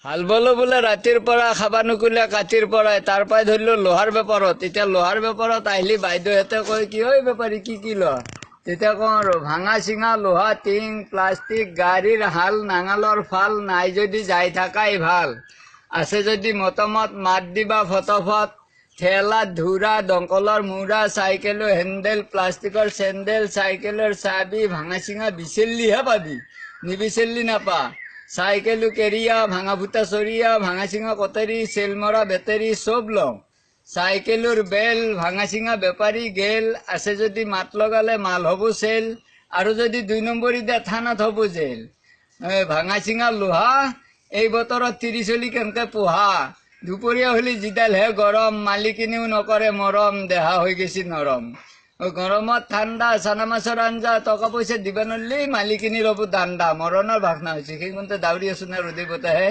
হাল বলো বোলে ৰাতিৰ পৰা খাবা নুকুলে কাতিৰ পৰাই তাৰ পৰাই ধৰিলো লোহাৰ বেপাৰত। এতিয়া লোহাৰ বেপাৰত আহিলি বাইদেউহেঁতে কয় কি ঐ বেপাৰী কি ল? তেতিয়া কওঁ আৰু ভাঙা চিঙা লোহা টিং প্লাষ্টিক গাড়ীৰ হাল নাঙালৰ ফাল নাই যদি যাই থাকাই ভাল। আছে যদি মতামত মাত দিবা ফটাফট। ঠেলা ধুৰা দংকলৰ মূৰা চাইকেলৰ হেণ্ডেল প্লাষ্টিকৰ চেণ্ডেল চাইকেলৰ চাবি ভাঙা চিঙা বিচাৰিলিহে পাবি, নিবিচাৰিলি নাপা। চাইকেলো কেৰিয়া ভাঙা ফুটা চৰিয়া ভাঙা চিঙা কটাৰী চেল মৰা বেটেৰী চব লওঁ। চাইকেলৰ বেল ভাঙা চিঙা বেপাৰী গেল। আছে যদি মাত লগালে মাল হ'ব চেল, আৰু যদি 2 নম্বৰী দিয়া থানাত হ'ব জেল। ভাঙা চিঙা লোহা এই বতৰত 30 চলি কেনেকে পোহা। দুপৰীয়া হলি যিডালহে গৰম, মালিকিনিও নকৰে মৰম, দেহা হৈ গৈছি নৰম। গৰমত ঠাণ্ডা চানা মাছৰ আঞ্জা টকা পইচা দিবা নৰলি মালিকিনি ল'ব দাণ্ডা। মৰণৰ ভাষণা হৈছে সেইমতে দাউৰি আছো না ৰ'দে বতাহে।